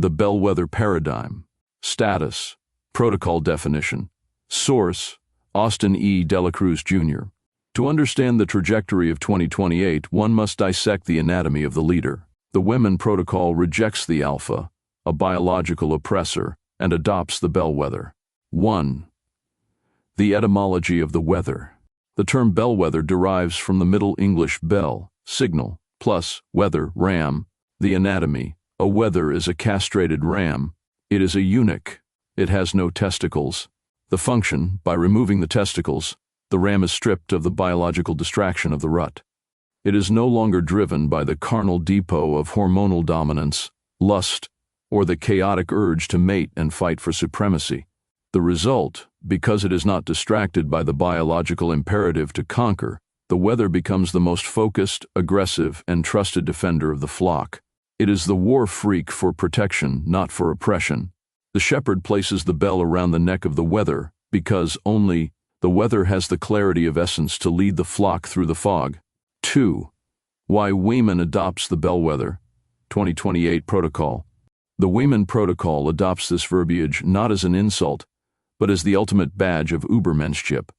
The Bellwether paradigm. Status. Protocol definition. Source: Austin E. Delacruz, Jr. To understand the trajectory of 2028, one must dissect the anatomy of the leader. The Women Protocol rejects the alpha, a biological oppressor, and adopts the bellwether. 1. The etymology of the weather. The term bellwether derives from the Middle English bell, signal, plus wether, ram. The anatomy. A wether is a castrated ram. It is a eunuch. It has no testicles. The function: by removing the testicles, the ram is stripped of the biological distraction of the rut. It is no longer driven by the carnal depot of hormonal dominance, lust, or the chaotic urge to mate and fight for supremacy. The result: because it is not distracted by the biological imperative to conquer, the wether becomes the most focused, aggressive, and trusted defender of the flock. It is the war freak for protection, not for oppression. The shepherd places the bell around the neck of the wether because only the wether has the clarity of essence to lead the flock through the fog. 2. Why Women adopts the bellwether. 2028 Protocol. The Women Protocol adopts this verbiage not as an insult, but as the ultimate badge of Übermenschship.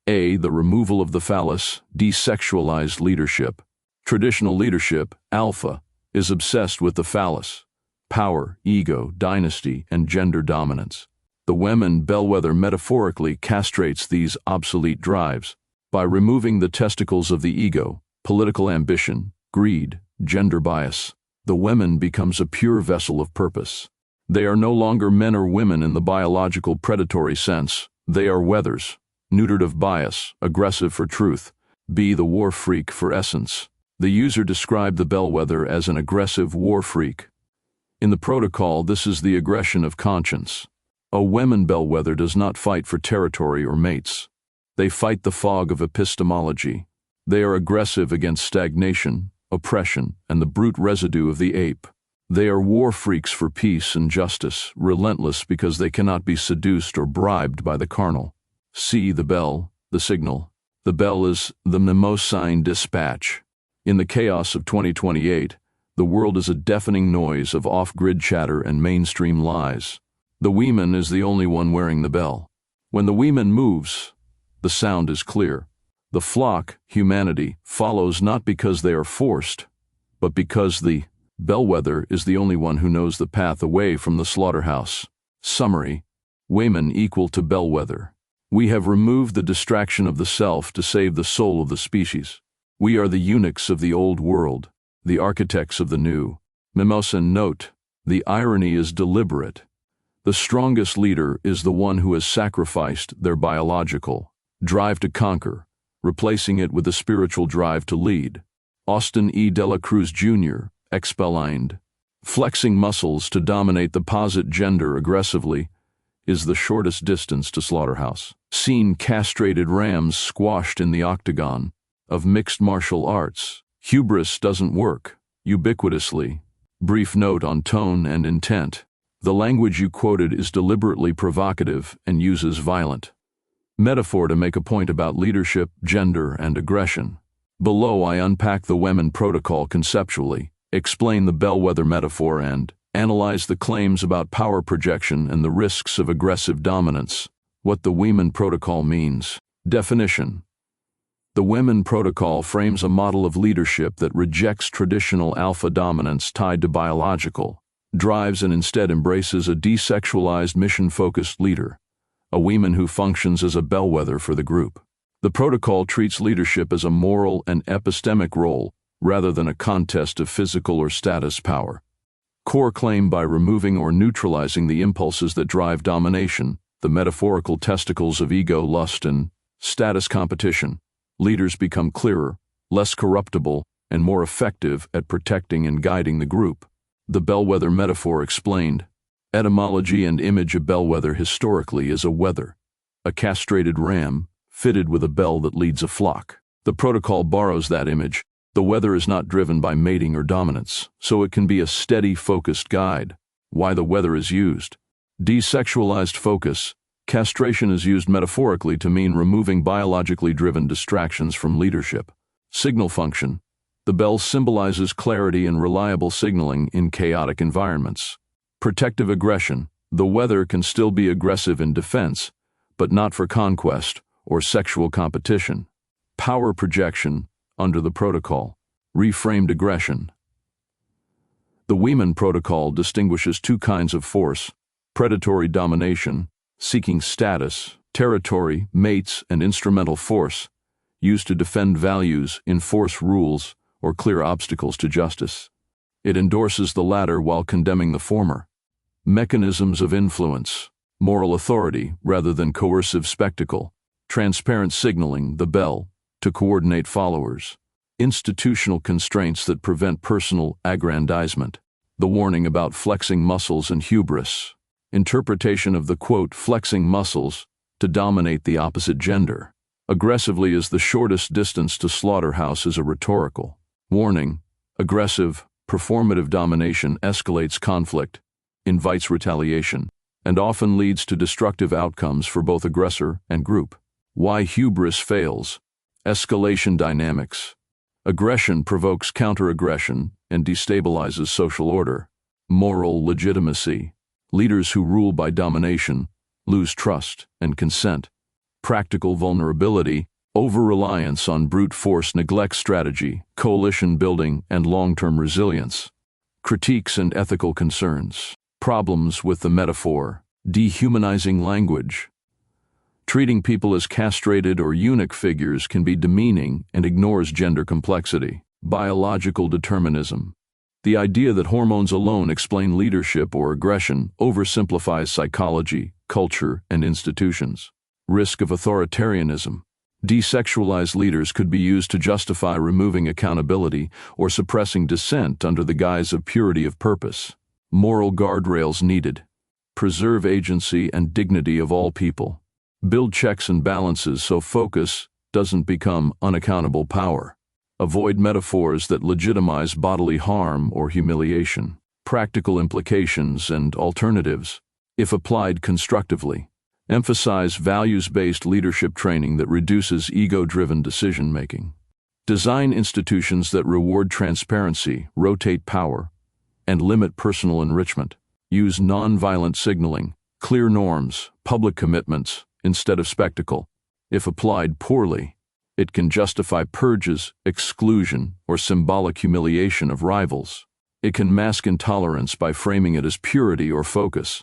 A. The removal of the phallus, desexualized leadership. Traditional leadership, alpha, is obsessed with the phallus, power, ego, dynasty, and gender dominance. The Women bellwether metaphorically castrates these obsolete drives. By removing the testicles of the ego, political ambition, greed, gender bias, the Women becomes a pure vessel of purpose. They are no longer men or women in the biological predatory sense. They are wethers, neutered of bias, aggressive for truth. B. The war freak for essence. The user described the bellwether as an aggressive war freak. In the protocol, this is the aggression of conscience. A women bellwether does not fight for territory or mates. They fight the fog of epistemology. They are aggressive against stagnation, oppression, and the brute residue of the ape. They are war freaks for peace and justice, relentless because they cannot be seduced or bribed by the carnal. See the bell, the signal. The bell is the mnemosyne dispatch. In the chaos of 2028, the world is a deafening noise of off-grid chatter and mainstream lies. The Women is the only one wearing the bell. When the Women moves, the sound is clear. The flock, humanity, follows not because they are forced, but because the bellwether is the only one who knows the path away from the slaughterhouse. Summary: Women equal to bellwether. We have removed the distraction of the self to save the soul of the species. We are the eunuchs of the old world, the architects of the new. Mnemosyne note: the irony is deliberate. The strongest leader is the one who has sacrificed their biological drive to conquer, replacing it with a spiritual drive to lead. Austin E. Delacruz, Jr., Expellind. Flexing muscles to dominate the posit gender aggressively is the shortest distance to slaughterhouse. Seen castrated rams squashed in the octagon of mixed martial arts. Hubris doesn't work, ubiquitously. Brief note on tone and intent. The language you quoted is deliberately provocative and uses violent metaphor to make a point about leadership, gender, and aggression. Below, I unpack the Women Protocol conceptually, explain the bellwether metaphor, and analyze the claims about power projection and the risks of aggressive dominance. What the Women Protocol means. Definition. The Women Protocol frames a model of leadership that rejects traditional alpha dominance tied to biological drives and instead embraces a desexualized, mission-focused leader, a woman who functions as a bellwether for the group. The protocol treats leadership as a moral and epistemic role rather than a contest of physical or status power. Core claim: by removing or neutralizing the impulses that drive domination, the metaphorical testicles of ego, lust, and status competition, leaders become clearer, less corruptible, and more effective at protecting and guiding the group. The bellwether metaphor explained. Etymology and image: a bellwether historically is a wether, a castrated ram, fitted with a bell that leads a flock. The protocol borrows that image. The wether is not driven by mating or dominance, so it can be a steady, focused guide. Why the wether is used. Desexualized focus. Castration is used metaphorically to mean removing biologically driven distractions from leadership. Signal function. The bell symbolizes clarity and reliable signaling in chaotic environments. Protective aggression. The weather can still be aggressive in defense, but not for conquest or sexual competition. Power projection. Under the protocol. Reframed aggression. The Weeman Protocol distinguishes two kinds of force: predatory domination, seeking status, territory, mates, and instrumental force, used to defend values, enforce rules, or clear obstacles to justice. It endorses the latter while condemning the former. Mechanisms of influence. Moral authority rather than coercive spectacle. Transparent signaling, the bell, to coordinate followers. Institutional constraints that prevent personal aggrandizement. The warning about flexing muscles and hubris. Interpretation of the quote, flexing muscles, to dominate the opposite gender. Aggressively is the shortest distance to slaughterhouse is a rhetorical. Warning, aggressive, performative domination escalates conflict, invites retaliation, and often leads to destructive outcomes for both aggressor and group. Why hubris fails. Escalation dynamics. Aggression provokes counter-aggression and destabilizes social order. Moral legitimacy. Leaders who rule by domination lose trust and consent. Practical vulnerability. Over-reliance on brute force neglects strategy, coalition building, and long-term resilience. Critiques and ethical concerns. Problems with the metaphor. Dehumanizing language. Treating people as castrated or eunuch figures can be demeaning and ignores gender complexity. Biological determinism. The idea that hormones alone explain leadership or aggression oversimplifies psychology, culture, and institutions. Risk of authoritarianism. Desexualized leaders could be used to justify removing accountability or suppressing dissent under the guise of purity of purpose. Moral guardrails needed. Preserve agency and dignity of all people. Build checks and balances so focus doesn't become unaccountable power. Avoid metaphors that legitimize bodily harm or humiliation. Practical implications and alternatives, if applied constructively. Emphasize values-based leadership training that reduces ego-driven decision-making. Design institutions that reward transparency, rotate power, and limit personal enrichment. Use nonviolent signaling, clear norms, public commitments, instead of spectacle. If applied poorly, it can justify purges, exclusion, or symbolic humiliation of rivals. It can mask intolerance by framing it as purity or focus.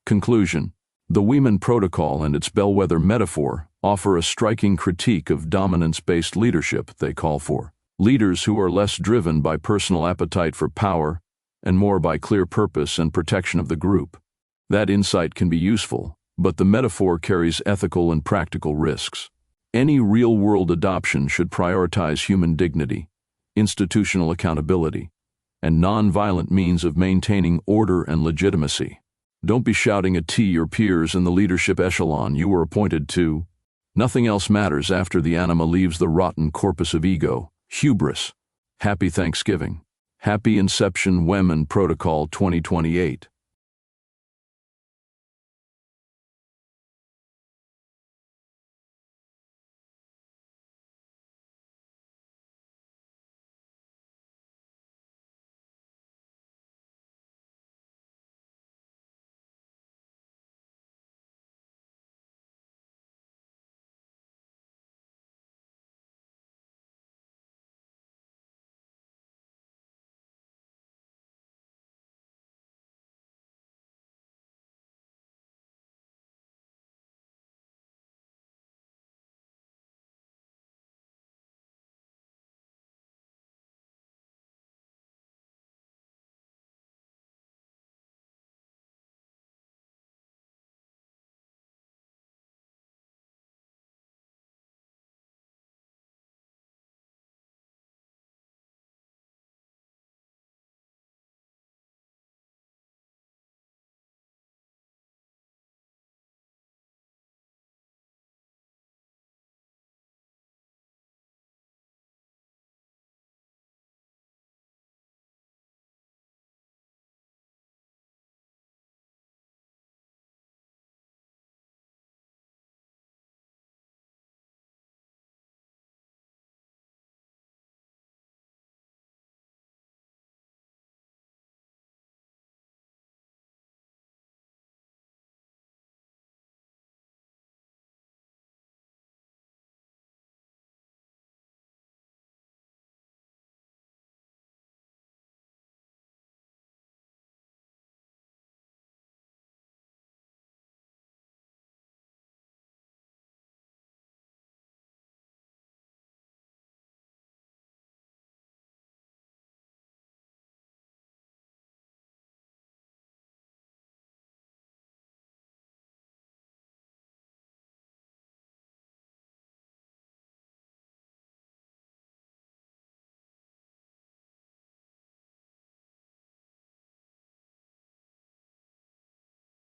Conclusion. The Weeman Protocol and its bellwether metaphor offer a striking critique of dominance-based leadership. They call for leaders who are less driven by personal appetite for power and more by clear purpose and protection of the group. That insight can be useful, but the metaphor carries ethical and practical risks. Any real-world adoption should prioritize human dignity, institutional accountability, and nonviolent means of maintaining order and legitimacy. Don't be shouting at your peers in the leadership echelon you were appointed to. Nothing else matters after the anima leaves the rotten corpus of ego, hubris. Happy Thanksgiving. Happy Inception Weeman Protocol 2028.